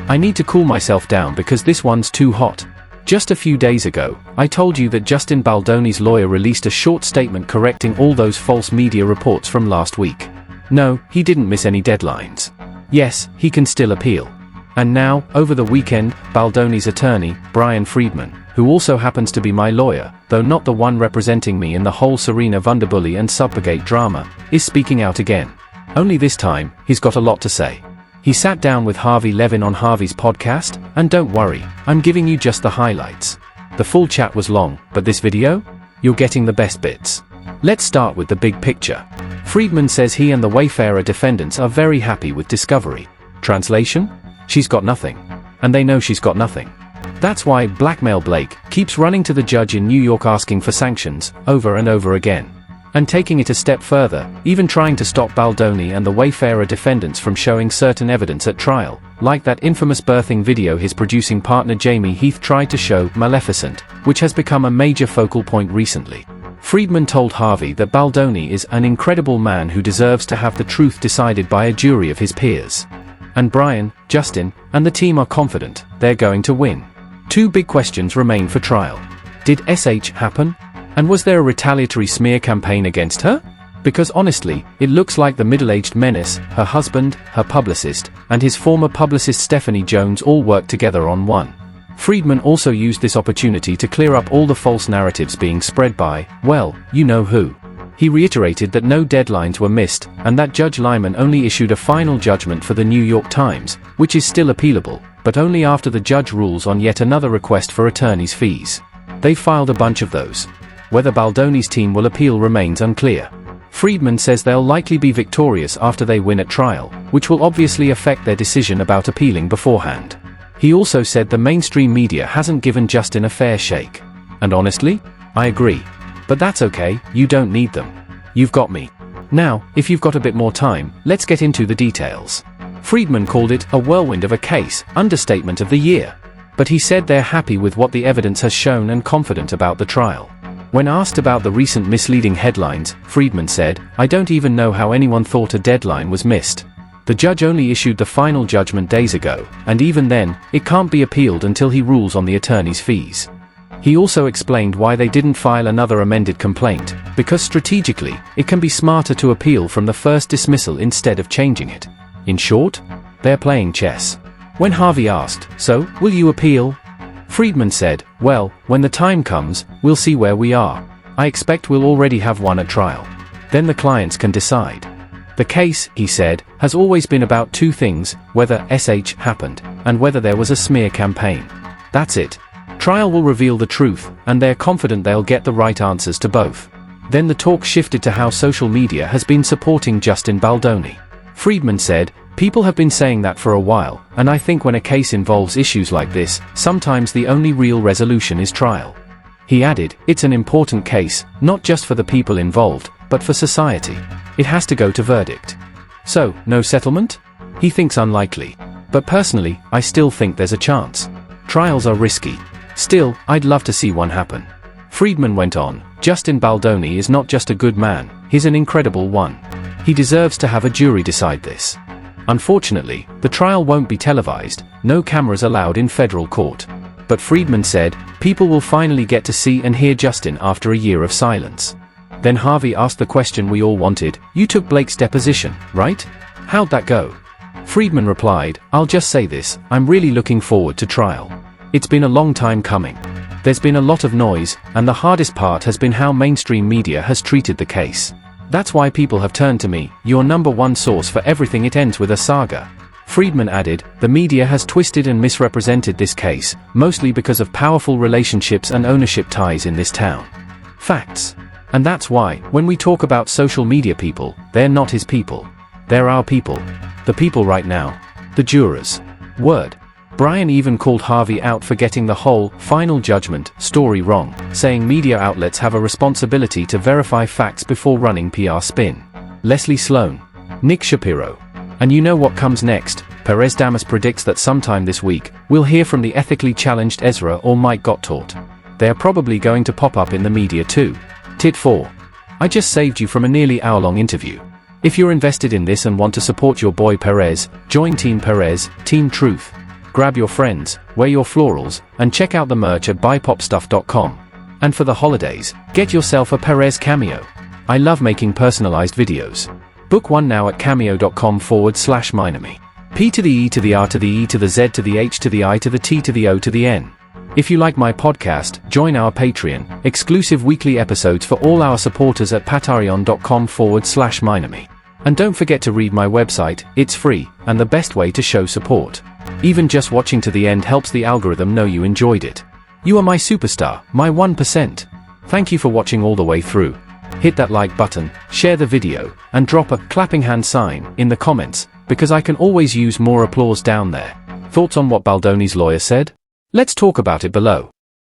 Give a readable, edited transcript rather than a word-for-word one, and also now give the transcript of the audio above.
I need to cool myself down because this one's too hot. Just a few days ago, I told you that Justin Baldoni's lawyer released a short statement correcting all those false media reports from last week. No, he didn't miss any deadlines. Yes, he can still appeal. And now, over the weekend, Baldoni's attorney, Brian Friedman, who also happens to be my lawyer, though not the one representing me in the whole Serena Wunderbully and Subpagate drama, is speaking out again. Only this time, he's got a lot to say. He sat down with Harvey Levin on Harvey's podcast, and don't worry, I'm giving you just the highlights. The full chat was long, but this video? You're getting the best bits. Let's start with the big picture. Friedman says he and the Wayfarer defendants are very happy with discovery. Translation? She's got nothing. And they know she's got nothing. That's why Blackmail Blake keeps running to the judge in New York asking for sanctions, over and over again. And taking it a step further, even trying to stop Baldoni and the Wayfarer defendants from showing certain evidence at trial, like that infamous birthing video his producing partner Jamie Heath tried to show, Maleficent, which has become a major focal point recently. Friedman told Harvey that Baldoni is an incredible man who deserves to have the truth decided by a jury of his peers. And Brian, Justin, and the team are confident they're going to win. Two big questions remain for trial. Did SH happen? And was there a retaliatory smear campaign against her? Because honestly, it looks like the middle-aged menace, her husband, her publicist, and his former publicist Stephanie Jones all worked together on one. Friedman also used this opportunity to clear up all the false narratives being spread by, well, you know who. He reiterated that no deadlines were missed, and that Judge Lyman only issued a final judgment for the New York Times, which is still appealable, but only after the judge rules on yet another request for attorney's fees. They filed a bunch of those. Whether Baldoni's team will appeal remains unclear. Friedman says they'll likely be victorious after they win at trial, which will obviously affect their decision about appealing beforehand. He also said the mainstream media hasn't given Justin a fair shake. And honestly, I agree. But that's okay, you don't need them. You've got me. Now, if you've got a bit more time, let's get into the details. Friedman called it a whirlwind of a case, understatement of the year. But he said they're happy with what the evidence has shown and confident about the trial. When asked about the recent misleading headlines, Friedman said, "I don't even know how anyone thought a deadline was missed. The judge only issued the final judgment days ago, and even then, it can't be appealed until he rules on the attorney's fees." He also explained why they didn't file another amended complaint, because strategically, it can be smarter to appeal from the first dismissal instead of changing it. In short, they're playing chess. When Harvey asked, "So, will you appeal?" Friedman said, "Well, when the time comes, we'll see where we are. I expect we'll already have one at trial. Then the clients can decide." The case, he said, has always been about two things, whether SH happened, and whether there was a smear campaign. That's it. Trial will reveal the truth, and they're confident they'll get the right answers to both. Then the talk shifted to how social media has been supporting Justin Baldoni. Friedman said, "People have been saying that for a while, and I think when a case involves issues like this, sometimes the only real resolution is trial." He added, "It's an important case, not just for the people involved, but for society. It has to go to verdict." So, no settlement? He thinks unlikely. But personally, I still think there's a chance. Trials are risky. Still, I'd love to see one happen. Friedman went on, "Justin Baldoni is not just a good man, he's an incredible one. He deserves to have a jury decide this." Unfortunately, the trial won't be televised, no cameras allowed in federal court. But Friedman said, people will finally get to see and hear Justin after a year of silence. Then Harvey asked the question we all wanted, "You took Blake's deposition, right? How'd that go?" Friedman replied, "I'll just say this, I'm really looking forward to trial. It's been a long time coming. There's been a lot of noise, and the hardest part has been how mainstream media has treated the case. That's why people have turned to me, your number one source for everything. It ends with a saga." Friedman added, "The media has twisted and misrepresented this case, mostly because of powerful relationships and ownership ties in this town. Facts. And that's why, when we talk about social media people, they're not his people. They're our people. The people right now. The jurors. Word." Brian even called Harvey out for getting the whole final judgment story wrong, saying media outlets have a responsibility to verify facts before running PR spin. Leslie Sloan. Nick Shapiro. And you know what comes next? Perez Damas predicts that sometime this week, we'll hear from the ethically challenged Ezra or Mike Gottort. They're probably going to pop up in the media too. Tit 4. I just saved you from a nearly hour-long interview. If you're invested in this and want to support your boy Perez, join Team Perez, Team Truth. grab your friends, wear your florals, and check out the merch at buypopstuff.com. And for the holidays, get yourself a Perez cameo. I love making personalized videos. Book one now at cameo.com/minami. P to the E to the R to the E to the Z to the H to the I to the T to the O to the N. If you like my podcast, join our Patreon, exclusive weekly episodes for all our supporters at patreon.com/minami. And don't forget to read my website, it's free, and the best way to show support. Even just watching to the end helps the algorithm know you enjoyed it. You are my superstar, my 1%. Thank you for watching all the way through. Hit that like button, share the video, and drop a clapping hand sign in the comments, because I can always use more applause down there. Thoughts on what Baldoni's lawyer said? Let's talk about it below.